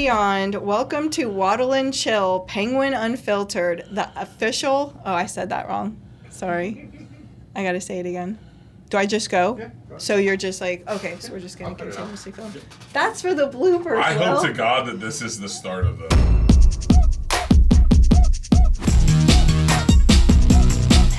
beyond, welcome to Waddle Chill, Penguin Unfiltered, the official... Oh, I said that wrong. Sorry. I gotta say it again. Do I just go? Yeah, go. So you're just like, okay, so we're just gonna continuously film. That's for the bloopers, I Will. hope to God that this is the start of the...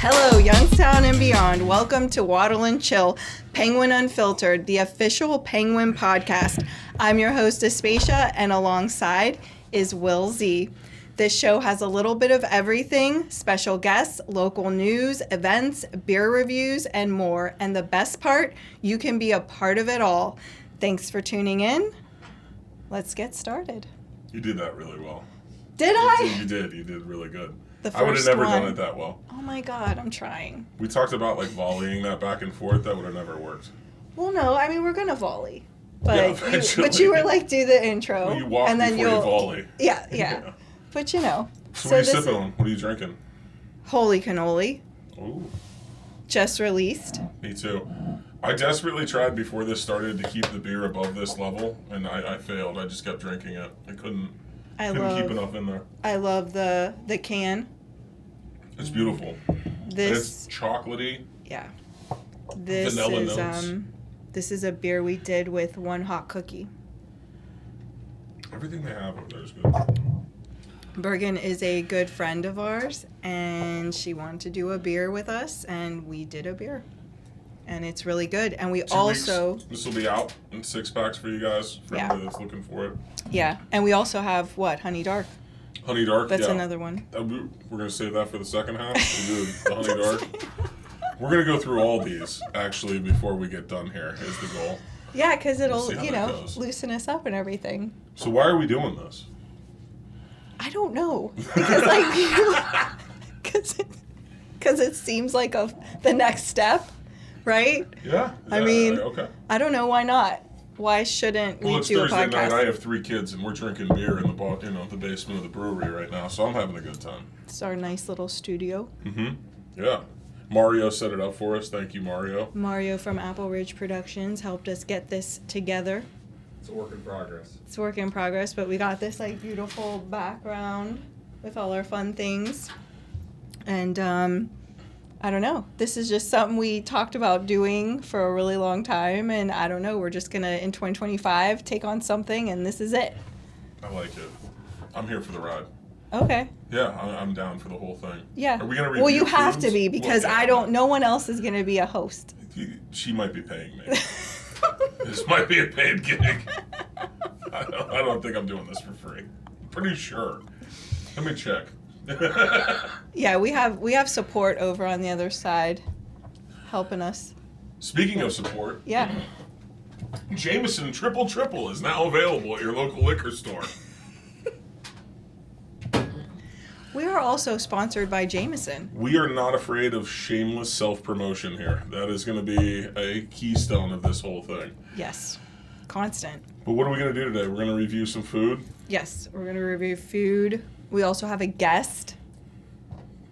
Hello, Youngstown and beyond. Welcome to Waddle Chill, Penguin Unfiltered, the official Penguin podcast. I'm your host, Aspasia, and alongside is Will Z. This show has a little bit of everything, special guests, local news, events, beer reviews, and more. And the best part, you can be a part of it all. Thanks for tuning in. Let's get started. You did that really well. Did I? You did. You did really good. The I would have first never one. done it that well. Oh my God, I'm trying. We talked about like volleying that back and forth. That would have never worked. Well, no, I mean, we're going to volley. Yeah, But you were like, do the intro. Well, you walk and then before you volley. Yeah. But you know. So what are you sipping on? What are you drinking? Holy cannoli. Ooh. Just released. Me too. I desperately tried before this started to keep the beer above this level, and I failed. I just kept drinking it. I couldn't keep enough in there. I love the can. It's beautiful. This. It's chocolatey. Yeah. This Vanilla is notes. This is a beer we did with one hot cookie. Everything they have over there is good. Bergen is a good friend of ours, and she wanted to do a beer with us, and we did a beer. And it's really good. And we 2 also... weeks. This will be out in 6-packs for you guys, for anybody that's looking for it. Yeah. And we also have, what, Honey Dark? Honey Dark, That's yeah. another one. We're going to save that for the second half. We'll do the Honey Dark. We're going to go through all these, actually, before we get done here, is the goal. Yeah, because it'll, We'll see how that goes. loosen us up and everything. So why are we doing this? I don't know. Because it seems like the next step, right? Yeah. I mean, okay. I don't know why not. Why shouldn't we Well, it's do Thursday a podcast? night. I have 3 kids, and we're drinking beer in the basement of the brewery right now, so I'm having a good time. It's our nice little studio. Mm-hmm. Yeah. Mario set it up for us. Thank you, Mario. Mario from Appleridge Productions helped us get this together. It's a work in progress. It's a work in progress, but we got this like beautiful background with all our fun things. And I don't know. This is just something we talked about doing for a really long time, and I don't know. We're just gonna in 2025 take on something, and this is it. I like it. I'm here for the ride. Okay. Yeah, I'm down for the whole thing. Yeah. Are we gonna review Well, you have foods? to be because Well, yeah. no one else is gonna be a host. She might be paying me. This might be a paid gig. I don't think I'm doing this for free. I'm pretty sure. Let me check. Yeah, we have support over on the other side, helping us. Speaking of support, Yeah. Jameson Triple is now available at your local liquor store. We are also sponsored by Jameson. We are not afraid of shameless self-promotion here. That is going to be a keystone of this whole thing. Yes. Constant. But what are we going to do today? We're going to review some food. Yes, we're going to review food. We also have a guest.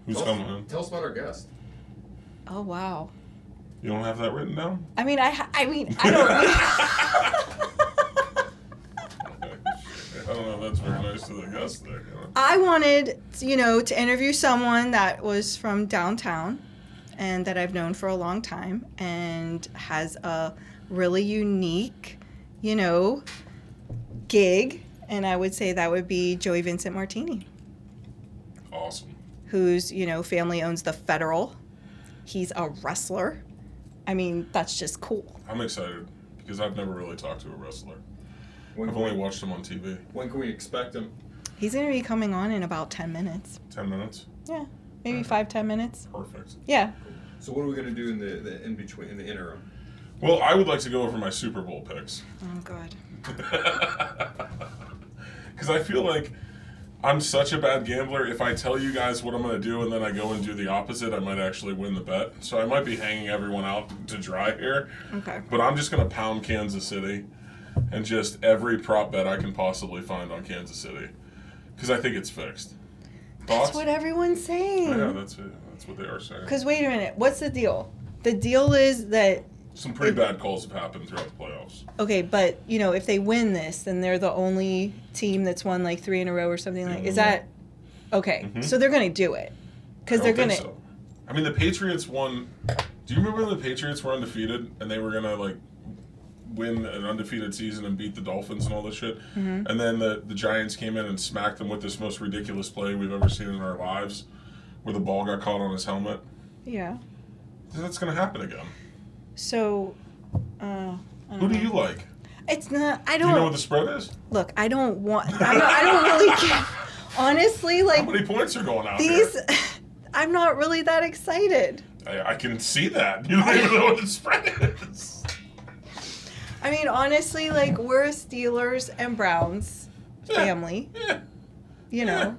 Who's coming in? Tell us about our guest. Oh, wow. You don't have that written down? I mean, I don't... I don't know if that's very nice to the guest there. I wanted, to interview someone that was from downtown and that I've known for a long time and has a really unique, gig. And I would say that would be Joey Vincent Martini. Awesome. Whose, family owns the Federal. He's a wrestler. I mean, that's just cool. I'm excited because I've never really talked to a wrestler. When I've only watched him on TV. When can we expect him? He's going to be coming on in about 10 minutes. 10 minutes? Yeah, maybe 5-10 minutes. Perfect. Yeah. So what are we going to do in the in between, in the interim? Well, I would like to go over my Super Bowl picks. Oh, God. Because I feel like I'm such a bad gambler. If I tell you guys what I'm going to do and then I go and do the opposite, I might actually win the bet. So I might be hanging everyone out to dry here. Okay. But I'm just going to pound Kansas City and just every prop bet I can possibly find on Kansas City. Because I think it's fixed. Thoughts? That's what everyone's saying. Yeah, that's it. That's what they are saying. Because wait a minute, what's the deal? The deal is that Some pretty bad calls have happened throughout the playoffs. Okay, but, if they win this, then they're the only team that's won, 3 in a row or something like... Is that... Okay, so they're going to do it. Because they're going to... So. I mean, the Patriots won... Do you remember when the Patriots were undefeated and they were going to, win an undefeated season and beat the Dolphins and all this shit? Mm-hmm. And then the Giants came in and smacked them with this most ridiculous play we've ever seen in our lives, where the ball got caught on his helmet. Yeah. That's going to happen again. So, who do you like? It's not... I don't... Do you know what the spread is? Look, I don't want... I don't really care. Honestly, How many points are going out these... there? I'm not really that excited. I can see that. You don't even know what the spread is. I mean, honestly, we're a Steelers and Browns family. Yeah.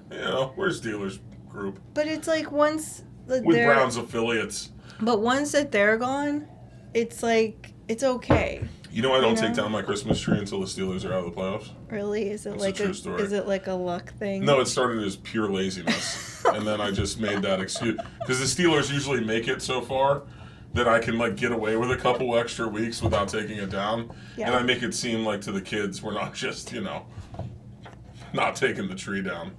We're a Steelers group. But it's once... With Browns affiliates. But once that they're gone, it's it's okay. I don't take down my Christmas tree until the Steelers are out of the playoffs. Really? Is it That's a true story. Is it a luck thing? No, it started as pure laziness, and then I just made that excuse because the Steelers usually make it so far that I can get away with a couple extra weeks without taking it down, and I make it seem to the kids we're not just not taking the tree down.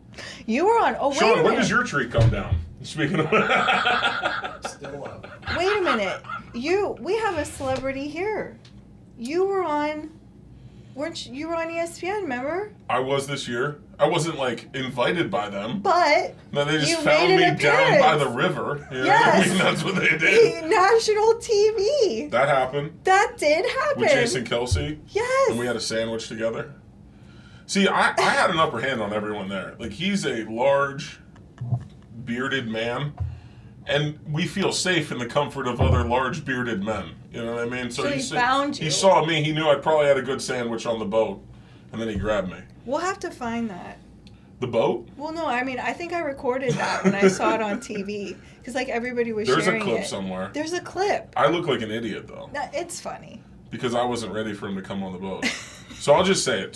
You were on. Oh, wait Sean, a when minute. does your tree come down? Speaking of, Still up. Wait a minute. We have a celebrity here. You were on. You were on ESPN, remember? I was this year. I wasn't invited by them. But no, they just you found made me an down by appearance. the river. You know Yes. what I mean? That's what they did. National TV. That happened. That did happen. With Jason Kelsey. Yes. And we had a sandwich together. See, I had an upper hand on everyone there. He's a large, bearded man, and we feel safe in the comfort of other large, bearded men. You know what I mean? So he found you. He saw me. He knew I probably had a good sandwich on the boat, and then he grabbed me. We'll have to find that. The boat? Well, no, I think I recorded that when I saw it on TV. Because, everybody was sharing it. There's a clip somewhere. There's a clip. I look like an idiot, though. It's funny. Because I wasn't ready for him to come on the boat. So I'll just say it.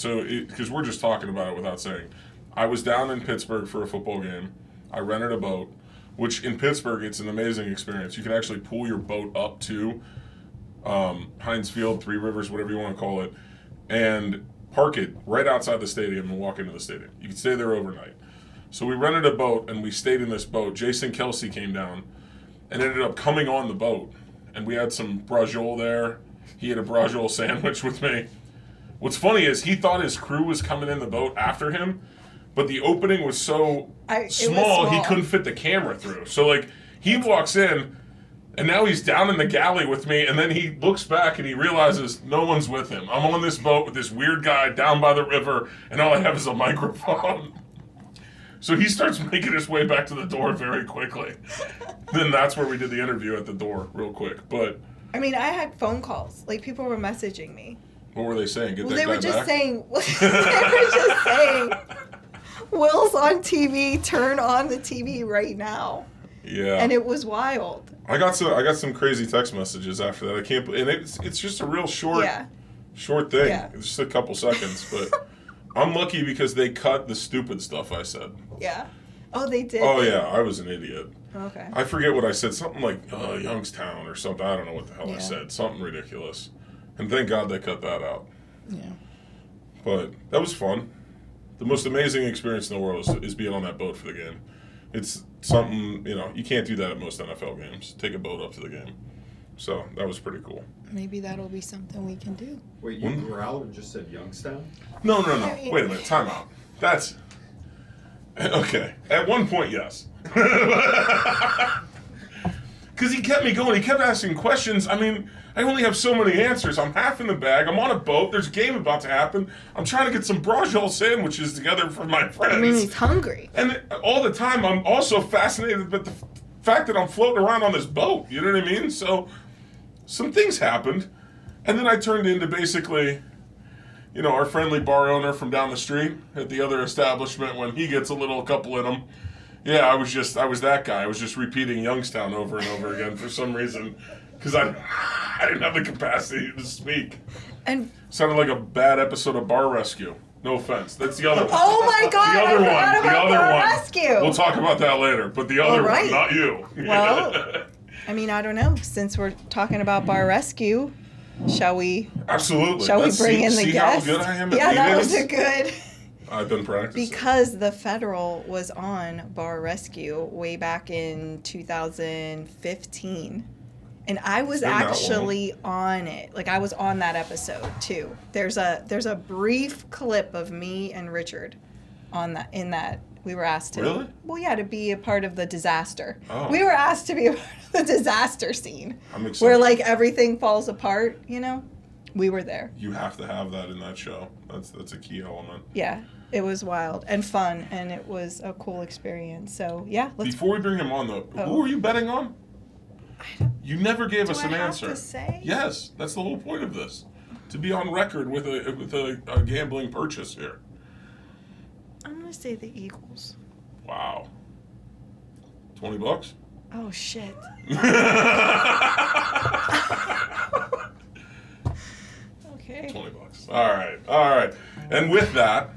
Because we're just talking about it without saying. I was down in Pittsburgh for a football game. I rented a boat, which in Pittsburgh, it's an amazing experience. You can actually pull your boat up to Heinz Field, Three Rivers, whatever you want to call it, and park it right outside the stadium and walk into the stadium. You can stay there overnight. So we rented a boat, and we stayed in this boat. Jason Kelsey came down and ended up coming on the boat, and we had some braciole there. He had a braciole sandwich with me. What's funny is he thought his crew was coming in the boat after him, but the opening was so small he couldn't fit the camera through. So, he walks in, and now he's down in the galley with me, and then he looks back and he realizes no one's with him. I'm on this boat with this weird guy down by the river, and all I have is a microphone. So he starts making his way back to the door very quickly. Then that's where we did the interview at the door real quick. But I had phone calls. People were messaging me. What were they saying? Get that they guy were just back? saying. They were just saying. Will's on TV. Turn on the TV right now. Yeah. And it was wild. I got some crazy text messages after that. I can't. And it's just a real short thing. Yeah. It's just a couple seconds, but I'm lucky because they cut the stupid stuff I said. Yeah. Oh, they did. Oh yeah, I was an idiot. Okay. I forget what I said. Something like Youngstown or something. I don't know what the hell I Yeah. said. Something ridiculous. And thank God they cut that out. Yeah. But that was fun. The most amazing experience in the world is being on that boat for the game. It's something, you can't do that at most NFL games. Take a boat up to the game. So that was pretty cool. Maybe that'll be something we can do. Wait, you growled and just said Youngstown? No. Wait a minute. Time out. That's... Okay. At one point, yes. Because he kept me going. He kept asking questions. I only have so many answers. I'm half in the bag. I'm on a boat. There's a game about to happen. I'm trying to get some braciole sandwiches together for my friends. He's hungry. And all the time, I'm also fascinated with the fact that I'm floating around on this boat. You know what I mean? So some things happened. And then I turned into basically, our friendly bar owner from down the street at the other establishment when he gets a couple in him. Yeah, I was that guy. I was just repeating Youngstown over and over again for some reason. Because I didn't have the capacity to speak. And sounded like a bad episode of Bar Rescue. No offense. That's the other one. oh my God! The other I forgot one. about The other Bar one. Rescue. We'll talk about that later. But the other All right. one, not you. Well, I mean, I don't know. Since we're talking about bar rescue, shall we? Absolutely. Shall we bring in the see guest? how good I am at Yeah, that lead-ins? was a good. I've been practicing. Because the federal was on bar rescue way back in 2015. And I was Been that actually on it. Like I was on that episode too. There's a brief clip of me and Richard on that in that we were asked to. Really? Well, yeah, to be a part of the disaster. Oh. We were asked to be a part of the disaster scene. I'm excited. Where like everything falls apart, you know? We were there. You have to have that in that show. That's a key element. Yeah. It was wild and fun and it was a cool experience. So yeah, Before we bring him on though, Oh. who are you betting on? You never gave us Do an I have answer. to say? Yes, that's the whole point of this. To be on record with a gambling purchase here. I'm gonna say the Eagles. Wow. $20? Oh shit. Okay. $20. All right. And with that,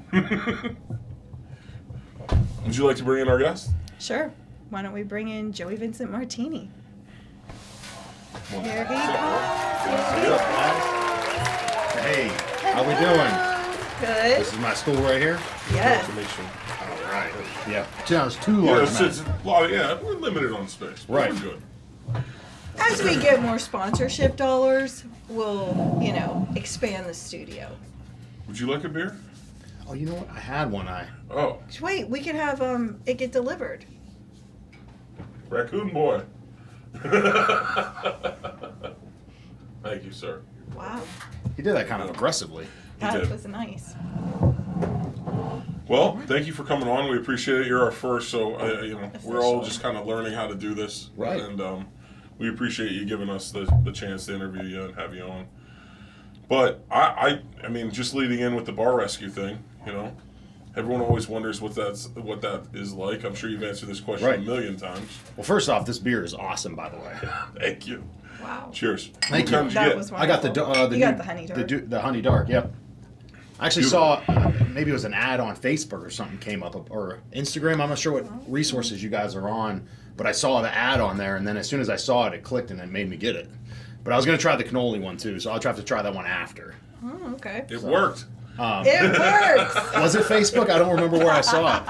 would you like to bring in our guest? Sure. Why don't we bring in Joey Vincent Martini? Well, Here he what's up, comes. Hey, how we doing? Good. This is my stool right here. Yes. Information. All right. Yeah. Sounds too Yeah, large. it's a lot of, we're limited on space. But Right. We're good. As we get more sponsorship dollars, we'll, expand the studio. Would you like a beer? Oh, you know what? I had one. Oh, Wait, we can have it get delivered. Raccoon Boy. Thank you, sir. Wow. He did that kind of aggressively. You That did. was nice. Well, thank you for coming on. We appreciate it. You're our first, so we're all Official. just kind of learning how to do this, Right. And we appreciate you giving us the chance to interview you and have you on. But I mean, just leading in with the bar rescue thing, everyone always wonders what that is like. I'm sure you've answered this question Right. a million times. Well, first off, this beer is awesome, by the way. Thank you. Wow. Cheers. Thank What you. kind did you That get? was I got the wonderful. You new- got the honey dark. the honey dark. Yep. I actually Beautiful. saw maybe it was an ad on Facebook or something came up or Instagram. I'm not sure what resources you guys are on, but I saw the ad on there, and then as soon as I saw it, it clicked and it made me get it. But I was gonna try the cannoli one too, so I'll have to try that one after. Oh, okay. It worked. It works. Was it Facebook? I don't remember where I saw it.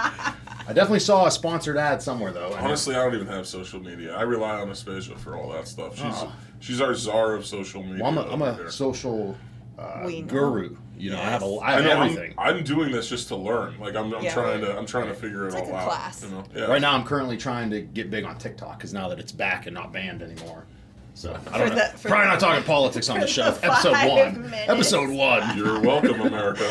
I definitely saw a sponsored ad somewhere though. Honestly, I don't even have social media. I rely on Aspasia for all that stuff. Oh. She's our czar of social media. Well, I'm over a here. social We know. guru. I have Yes. I have know, everything. I'm doing this just to learn. Like I'm Yeah. trying to figure it It's all like a out. class. Yeah. Right now, I'm currently trying to get big on TikTok because now that it's back and not banned anymore. So I For don't know. the- for Probably the- not talking politics on the for show. the Episode 5 one. minutes. Episode 1. You're welcome, America.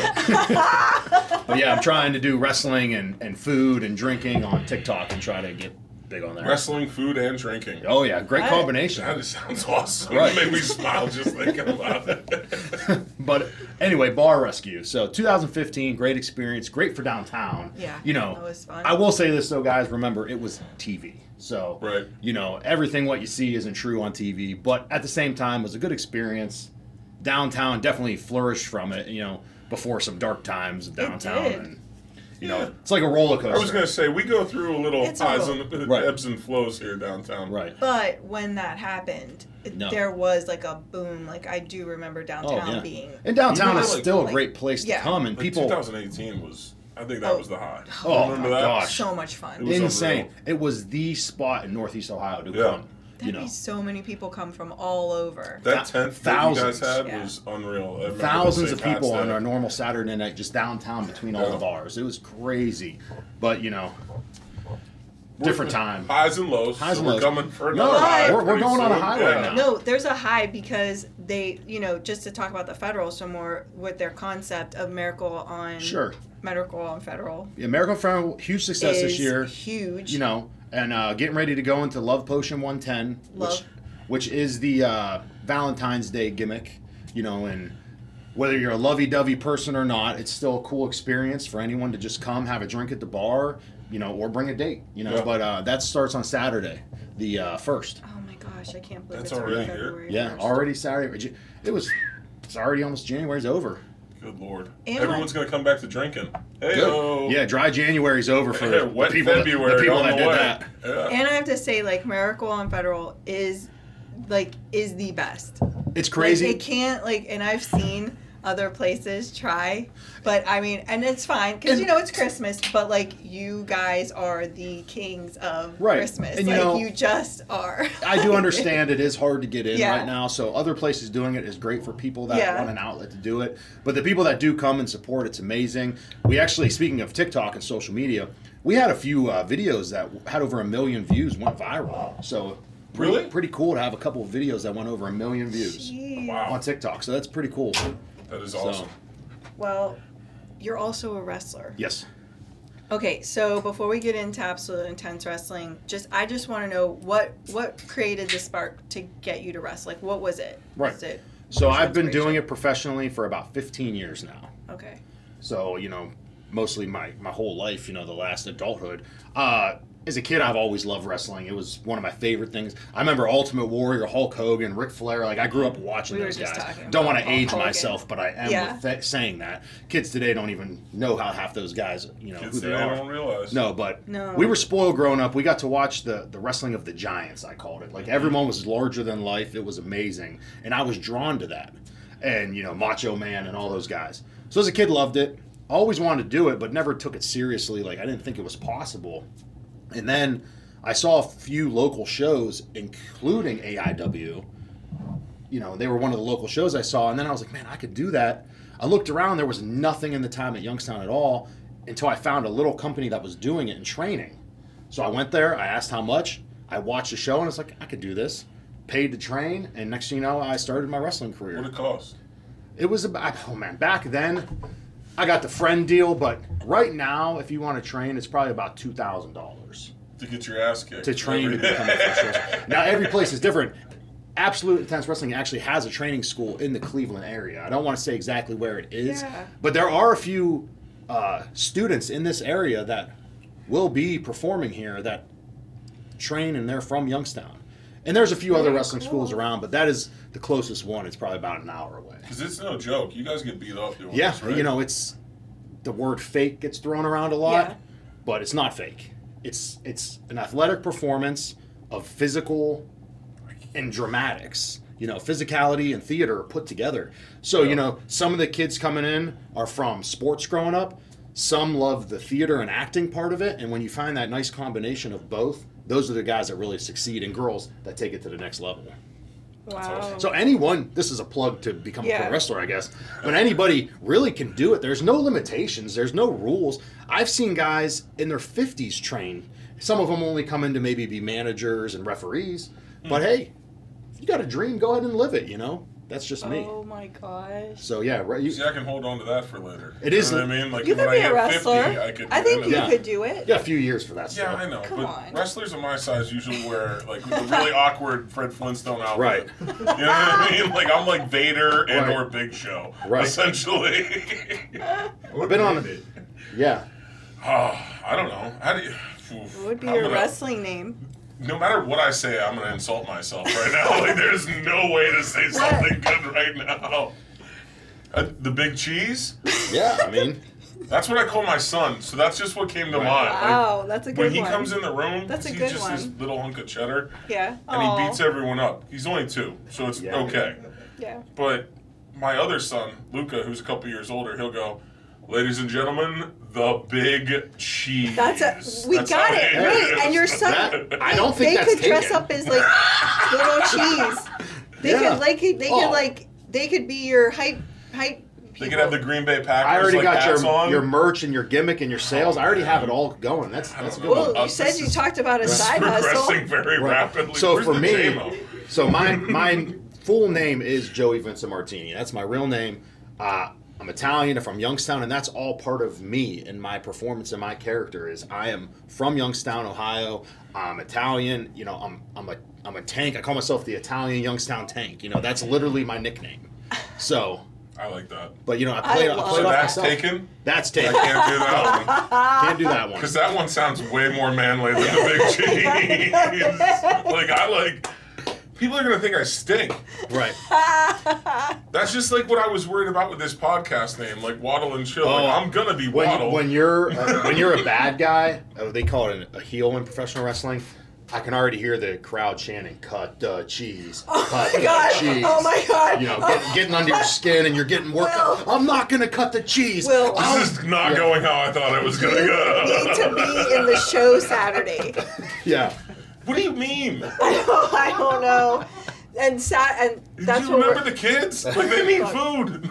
But yeah, I'm trying to do wrestling and food and drinking on TikTok and try to get big on there. Wrestling, food, and drinking. Oh yeah, great Right. combination. That just sounds awesome. Right. It made me smile just thinking about it. But anyway, bar rescue. So 2015, great experience, great for downtown. Yeah, You know, that was fun. I will say this though, guys. Remember, it was TV. So Right. everything what you see isn't true on TV. But at the same time, it was a good experience. Downtown definitely flourished from it. Before some dark times of downtown, did. and Yeah. it's like a roller coaster. I was going to say, we go through a little It's a highs roll. and Right. ebbs and flows here downtown. Right. But when that happened, No. there was like a boom. Like I do remember downtown being. And downtown Even is like- still a like- great place to yeah. come, and Like people. 2018 was, I think that Oh. was the high. Oh, Remember my that? gosh. So much fun. It was Insane! unreal. It was the spot in Northeast Ohio to Yeah. come. That'd be so many people come from all over. That tent that you guys Thousands. had Yeah. was unreal. I remember Thousands the of St. people Pat's on Day. our normal Saturday night just downtown between all Yeah. the bars. It was crazy, but different time. Highs and lows. Highs so and we're lows. coming for No, another high. we're pretty going on a soon. high Yeah. right now. No, there's a high because they, just to talk about the federal some more with their concept of Miracle on Federal American Friend, huge success this is year. huge. And getting ready to go into Love Potion 110, Love. which is the Valentine's Day gimmick. And whether you're a lovey-dovey person or not, it's still a cool experience for anyone to just come have a drink at the bar, or bring a date. Yeah. But that starts on Saturday, the 1st. Oh my gosh, I can't believe That's it's already already here. February Yeah, 1st. already Saturday. It's already almost January's over. Good Lord. And Everyone's going to come back to drinking. Hey-o. Yeah, dry January's over for Wet the people, February the people on that the did way. that. Yeah. And I have to say, like, Miracle on Federal is the best. It's crazy. Like, it can't, like, and I've seen other places try, but I mean, and it's fine because it's Christmas, but like you guys are the kings of Christmas, and like you just are. I do understand it is hard to get in Yeah. right now, so other places doing it is great for people that want an outlet to do it. But the people that do come and support, it's amazing. We actually, speaking of TikTok and social media, we had a few videos that had over 1 million views, went viral. So pretty cool to have a couple of videos that went over 1 million views Wow. on TikTok. So that's pretty cool. That is awesome. Well, you're also a wrestler. Yes. Okay, so before we get into Absolute Intense Wrestling, I just want to know what created the spark to get you to wrestle. Like, what was it? Right. Was it So I've been inspiration? doing it professionally for about 15 years now. Okay. So, mostly my whole life, the last adulthood. As a kid, I've always loved wrestling. It was one of my favorite things. I remember Ultimate Warrior, Hulk Hogan, Ric Flair. Like, I grew up watching We were those just guys. talking Don't about want to Hulk age Hogan. myself, but I am Yeah. with saying that. Kids today don't even know how half those guys, Kids who they today are. don't realize. No, but No. we were spoiled growing up. We got to watch the wrestling of the giants, I called it. Like, everyone was larger than life. It was amazing. And I was drawn to that. And, Macho Man and all those guys. So as a kid, loved it. Always wanted to do it, but never took it seriously. Like, I didn't think it was possible. And then I saw a few local shows, including AIW. They were one of the local shows I saw. And then I was like, man, I could do that. I looked around. There was nothing in the time at Youngstown at all until I found a little company that was doing it and training. So I went there. I asked how much. I watched the show, and it's like, I could do this. Paid to train. And next thing you know, I started my wrestling career. What did it cost? It was about, back then, I got the friend deal. But right now, if you want to train, it's probably about $2,000. To get your ass kicked. To train to become a official. Now, every place is different. Absolute Intense Wrestling actually has a training school in the Cleveland area. I don't want to say exactly where it is, but there are a few students in this area that will be performing here that train, and they're from Youngstown. And there's a few other wrestling schools around, but that is the closest one. It's probably about an hour away. Because it's no joke. You guys get beat up doing Yeah, this, right? it's the word fake gets thrown around a lot, but it's not fake. It's an athletic performance of physical and dramatics. Physicality and theater are put together. So, some of the kids coming in are from sports growing up. Some love the theater and acting part of it. And when you find that nice combination of both, those are the guys that really succeed, and girls that take it to the next level. Wow. So anyone, this is a plug to become a pro wrestler, I guess, but anybody really can do it. There's no limitations. There's no rules. I've seen guys in their 50s train. Some of them only come in to maybe be managers and referees. But hey, if you got a dream, go ahead and live it, That's just me. Oh my gosh. So yeah, right. See, I can hold on to that for later. It is. You know what I mean? Like, You when could I be a hit wrestler. 50, I could. I think you Yeah. could do it. Yeah, a few years for that Yeah, stuff. I know. Come but on. wrestlers of my size usually wear like the really awkward Fred Flintstone outfit. Right. You know what I mean? Like, I'm like Vader and Right. or Big Show. Right. Essentially. I've been on it. Yeah. I don't know. How do you? What would be your wrestling name? No matter what I say, I'm gonna insult myself right now. Like, there's no way to say something good right now. The Big Cheese? Yeah, I mean. That's what I call my son. So that's just what came to mind. Wow, that's a good When he one. comes in the room, That's a he's good just one. this little hunk of cheddar, Yeah. and he Aw. beats everyone up. He's only 2, so it's okay. Yeah. But my other son, Luca, who's a couple years older, he'll go, "Ladies and gentlemen, the Big Cheese." We got That's it. how Wait, and your son, I don't think they that's could dress taken. up as like little cheese. They they could be your hype They could have the Green Bay Packers I already got hats on. your merch and your gimmick and your sales. I already have it all going. That's a good Well, one. you said you talked about a This is side hustle. progressing very rapidly. So Where's for the me, J-Mo? so my full name is Joey Vincent Martini. That's my real name. I'm Italian. I'm from Youngstown, and that's all part of me and my performance and my character. Is I am from Youngstown, Ohio. I'm Italian. I'm a tank. I call myself the Italian Youngstown Tank. That's literally my nickname. So, I like that. but I played love off So that's myself. taken? That's I taken. can't do that one. Can't do that one. Because that one sounds way more manly than the Big Cheese. Like, I like People are going to think I stink. Right. That's just like what I was worried about with this podcast name, like Waddle and Chill. Like, I'm going to be Waddle. When you're a bad guy, they call it a heel in professional wrestling. I can already hear the crowd chanting, "Cut the cheese, cut the cheese." Oh my god! You know, getting under your skin, and you're getting worked up. I'm not gonna cut the cheese. Will, this is not going how I thought it was going to go. You need to be in the show Saturday. Yeah. What do you mean? I don't know. And Do that's you what remember the kids? Like, they need food.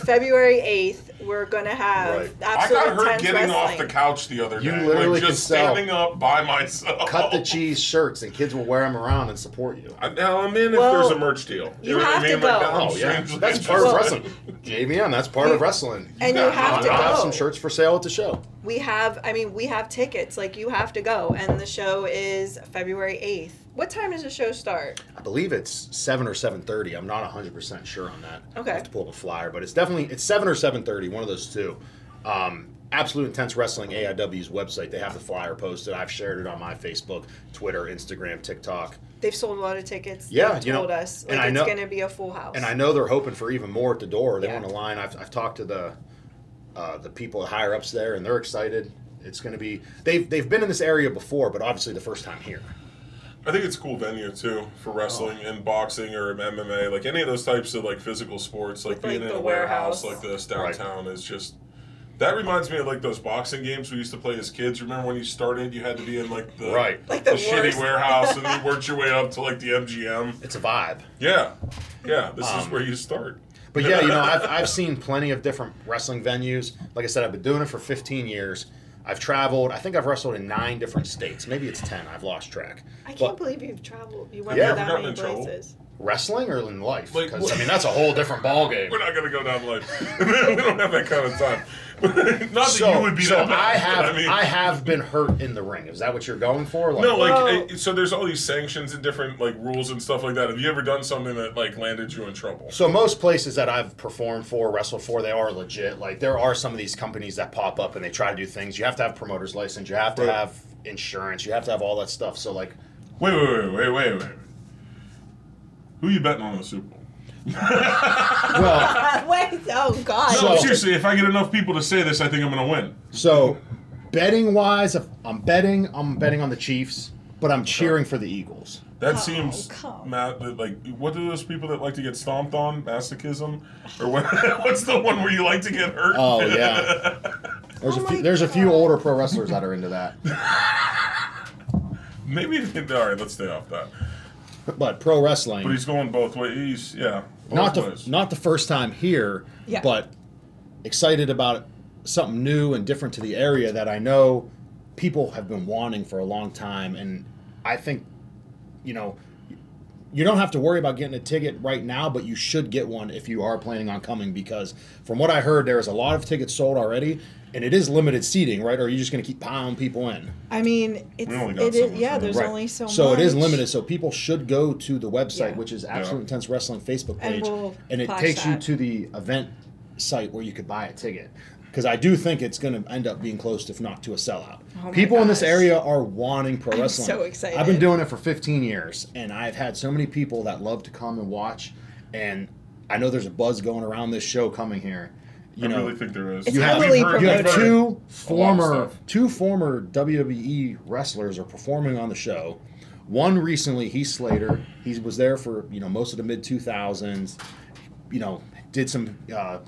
February 8th, we're going to have Right. I absolute got hurt intense getting off wrestling. the couch the other day. You literally like, could just sell standing up by myself. Cut the cheese shirts, and kids will wear them around and support you. I'm in if Well, there's a merch deal. you know what have I to mean? go. Like, that Oh yeah, strangely that's part of interesting. wrestling. JVM, that's part of wrestling. And you have to I'll have go. some shirts for sale at the show. We have tickets. Like, you have to go. And the show is February 8th. What time does the show start? I believe it's 7 or 7:30. I'm not 100% sure on that. Okay. I have to pull up a flyer, but it's 7 or 7:30, one of those two. Absolute Intense Wrestling AIW's website. They have the flyer posted. I've shared it on my Facebook, Twitter, Instagram, TikTok. They've sold a lot of tickets. Yeah, They've you know, told us. and Like, I know- it's going to be a full house. And I know they're hoping for even more at the door. They Yeah. want a line. I've talked to the people higher ups there, and they're excited. It's going to be. They've been in this area before, but obviously the first time here. I think it's a cool venue too for wrestling and boxing or MMA, like any of those types of like physical sports, like With, being like, in the a warehouse warehouse. like this downtown is just. That reminds me of like those boxing games we used to play as kids. Remember when you started, you had to be in like the Right. the shitty worst. warehouse, and you worked your way up to like the MGM. It's a vibe. Yeah. This is where you start. But yeah, you know, I've seen plenty of different wrestling venues. Like I said, I've been doing it for 15 years. I've traveled. I think I've wrestled in 9 different states. Maybe it's 10. I've lost track. I can't But believe you've traveled. You went Yeah. to Have that you gotten many in trouble? places. wrestling or in life? Like, Because I mean, that's a whole different ballgame. We're not going to go down life. We don't have that kind of time. Not that you would be so that bad. I have been hurt in the ring. Is that what you're going for? Like, No, Whoa. like, so there's all these sanctions and different, like, rules and stuff like that. Have you ever done something that, like, landed you in trouble? So most places that I've performed for, wrestled for, they are legit. Like, there are some of these companies that pop up and they try to do things. You have to have promoter's license. You have to Right. have insurance. You have to have all that stuff. So, like, Wait. Who you betting on the Super Bowl? well, Wait, oh God. No, So- seriously, if I get enough people to say this, I think I'm going to win. so betting wise, if I'm betting on the Chiefs, but I'm cheering for the Eagles. That seems, come. Matt, like, what do those people that like to get stomped on? Masochism? Or what, what's the one where you like to get hurt? Oh yeah. There's Oh a few, my there's a few God. older pro wrestlers that are into that. Maybe, all right, let's stay off that. But pro wrestling, But he's going both ways. Yeah. not both ways. the first time here, Yeah. but excited about something new and different to the area that I know people have been wanting for a long time. And I think, you know, you don't have to worry about getting a ticket right now, but you should get one if you are planning on coming, because from what I heard, there's a lot of tickets sold already, and it is limited seating, right? Or are you just going to keep piling people in? I mean, it's We only got it so is, much yeah. room. There's Right. only so much. So it is limited. So people should go to the website, Yeah. which is Absolute Intense Wrestling Facebook And page, we'll and it flash takes you that. to the event site where you could buy a ticket. Because I do think it's going to end up being close, if not to a sellout. Oh my People in this gosh. area are wanting pro wrestling. so excited. I've been doing it for 15 years, and I've had so many people that love to come and watch. And I know there's a buzz going around this show coming here. You I know, really think there is. It's you have, heavily you have promoted. two A lot of former WWE wrestlers are performing on the show. One recently, Heath Slater. He was there for most of the mid 2000s. Did some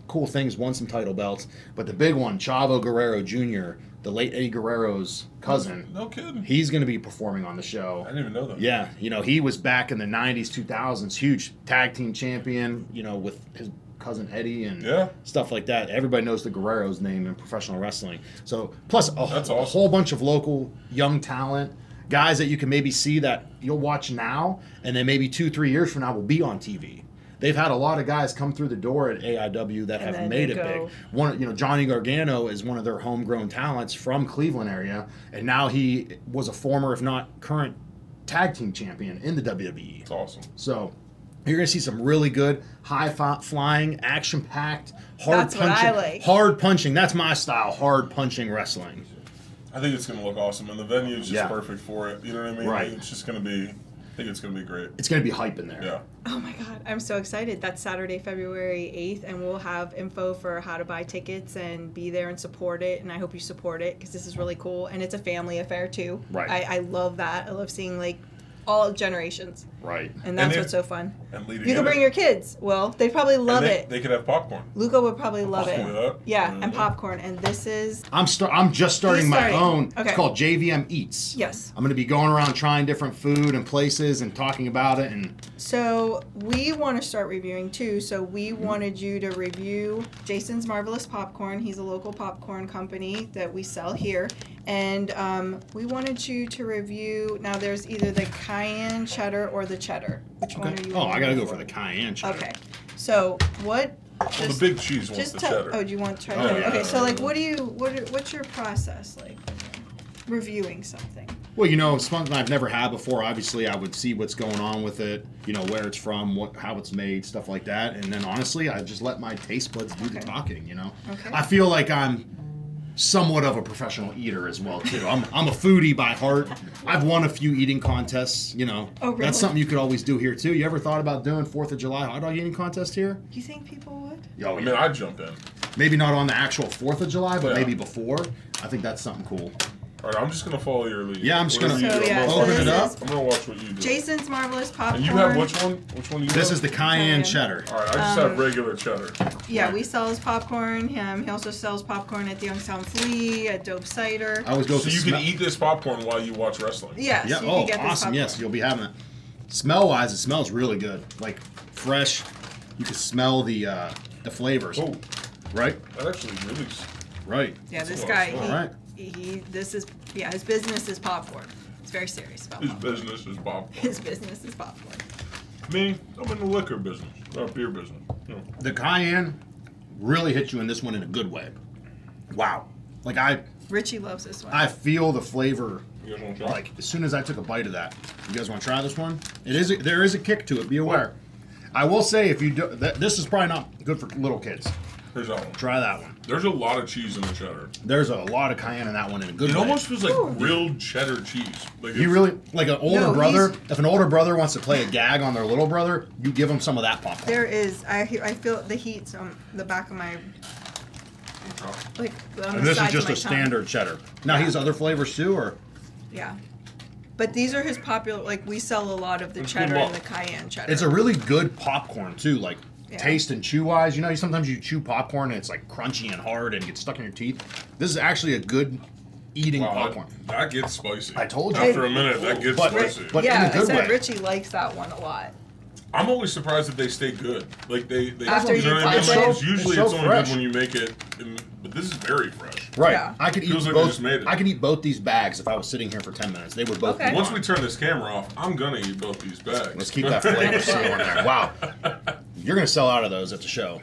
cool things, won some title belts. But the big one, Chavo Guerrero Jr., the late Eddie Guerrero's cousin, No kidding. he's going to be performing on the show. I didn't even know that. Yeah, he was back in the 90s, 2000s, huge tag team champion, with his cousin Eddie and Yeah. stuff like that. Everybody knows the Guerrero's name in professional wrestling. So, plus That's a awesome. whole bunch of local young talent, guys that you can maybe see that you'll watch now, and then maybe 2-3 years from now will be on TV. They've had a lot of guys come through the door at AIW that And have then made they it go. big. One, Johnny Gargano is one of their homegrown talents from Cleveland area, and now he was a former, if not current, tag team champion in the WWE. It's awesome. So you're going to see some really good, high-flying, action-packed, hard That's what punching. I like. Hard punching. That's my style. Hard punching wrestling. I think it's going to look awesome, and the venue is just Yeah. perfect for it. You know what I mean? Right. It's just going to be. think it's going to be great. It's going to be hype in there. Yeah. Oh my God, I'm so excited. That's Saturday, February 8th, and we'll have info for how to buy tickets and be there and support it. And I hope you support it because this is really cool. And it's a family affair too. Right. I love that. I love seeing like all generations. Right. And that's And what's so fun. And leading You can in bring it, your kids. Well, they probably love it. They could have popcorn. Luca would probably love Popcorn. it. Yeah, and Mhm. popcorn. And this is I'm just starting He's my starting. own. Okay. It's called JVM Eats. yes. I'm going to be going around trying different food and places and talking about it. And So we want to start reviewing too. So we wanted you to review Jason's Marvelous Popcorn. He's a local popcorn company that we sell here. And we wanted you to review, now there's either the cayenne cheddar or the cheddar. Which one are you I got to go for for the cayenne cheddar. Okay. So what? Well, the big cheese wants the cheddar. Oh, do you want to try Oh, that? yeah. Okay, so like what's your process like reviewing something? Well, you know, it's something I've never had before. Obviously, I would see what's going on with it, you know, where it's from, how it's made, stuff like that. And then honestly, I just let my taste buds do the Okay. talking, you know. Okay. I feel like I'm somewhat of a professional eater as well, too. I'm a foodie by heart. I've won a few eating contests, you know. Oh, really? That's something you could always do here, too. You ever thought about doing 4th of July hot dog eating contest here? You think people would? Oh, I mean, I'd jump in. maybe not on the actual 4th of July, but Yeah. maybe before. I think that's something cool. All right, I'm just going to follow your lead. Yeah, I'm just Whatever gonna- you do, So, yeah, I'm so gonna open watch it what up. I'm going to watch what you do. Jason's Marvelous Popcorn. And you have which one? Which one do you This have? is the cayenne cheddar. All right, I just have regular cheddar. Yeah, we sell his popcorn. He also sells popcorn at the Youngstown Flea, at Dope Cider. I always go So for you can smell- eat this popcorn while you watch wrestling. Yes, Yeah. you Oh, can get this awesome. popcorn. Yes, you'll be having it. Smell-wise, it smells really good. Like fresh. You can smell the flavors. Oh, Right. that actually really. Right. Yeah, That's this a guy, lot. All right. his business is popcorn. He's very serious about His popcorn. business is popcorn. His business is popcorn. Me, I'm in the liquor business, not beer business. You know. The cayenne really hit you in this one in a good way. Wow. Like Richie loves this one. I feel the flavor. You guys want to try? Like as soon as I took a bite of that. You guys want to try this one? There is a kick to it. Be aware. I will say if you do this is probably not good for little kids. Here's that one. Try that one. There's a lot of cheese in the cheddar. There's a lot of cayenne in that one in a good It way. almost feels like grilled cheddar cheese. Like You it's- really like an older No, brother. he's- If an older brother wants to play a gag on their little brother, you give them some of that popcorn. There is, I feel the heat on the back of my, like on And the this is sides just of a my tongue. standard cheddar. Now he has other flavors too, or Yeah. But these are his popular, like we sell a lot of the Let's cheddar give 'em and the up. cayenne cheddar. it's a really good popcorn too. Like Yeah. taste and chew wise, you know, sometimes you chew popcorn and it's like crunchy and hard and gets stuck in your teeth. This is actually a good eating Wow, popcorn. that gets spicy. I told you. After a minute, that gets But- spicy. but- yeah, in a good I said way. Richie likes that one a lot. I'm always surprised that they stay good. Like they After you know you what I mean? pop Like, it? it's usually It's so only fresh. good when you make it, but this is very fresh. Right. Yeah. I could eat Feels like they both. just made it. I could eat both these bags if I was sitting here for 10 minutes. They would both Okay. be Once gone. we turn this camera off, I'm gonna eat both these bags. Let's keep that flavor still in there. Wow. You're gonna sell out of those at the show.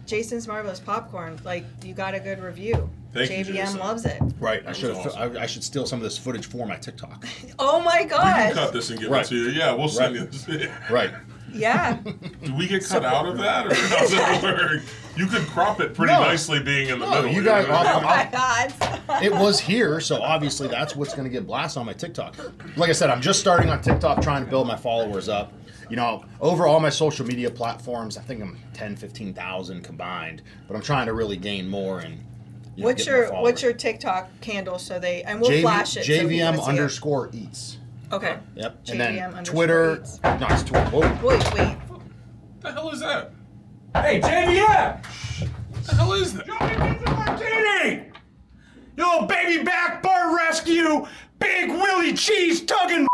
Jason's Marvelous Popcorn, like you got a good review. Thank you, JVM Jason. loves it. Right. That I should was have. awesome. I should steal some of this footage for my TikTok. Oh my We can cut gosh. this and give Right. it to you. Yeah, we'll send Right. you this. Right. Yeah. Do we get cut out of that, or how's that work? You could crop it pretty No. nicely, being in the No, middle. you guys- know? Oh my god. It was here, so obviously that's what's going to get blasted on my TikTok. Like I said, I'm just starting on TikTok, trying to build my followers up. You know, over all my social media platforms, I think I'm 10, 15,000 combined, but I'm trying to really gain more and. You know, What's get more your followers. TikTok handle so we'll flash it. so JVM people can see it. _eats. Okay. Yep. JVM And then _ Twitter. eats. No, it's Twitter. Whoa. Wait. What the hell is that? Hey, JVM! What the hell is that? Joey Vincent Martini! You little baby back bird rescue, big Willie cheese tugging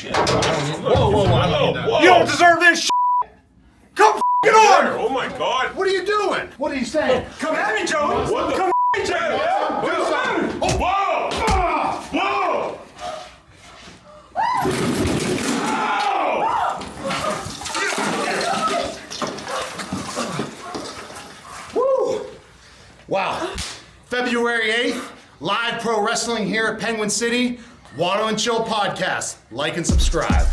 Whoa! I don't need that. You don't deserve this shit! Come f***ing on! Oh my God! What are you doing? What are you saying? Come at me, Joey! What the Come at me, Joey! Whoa! Whoa! Woo! Wow. February 8th, live pro wrestling here at Penguin City. Waddle and Chill podcast. Like and subscribe.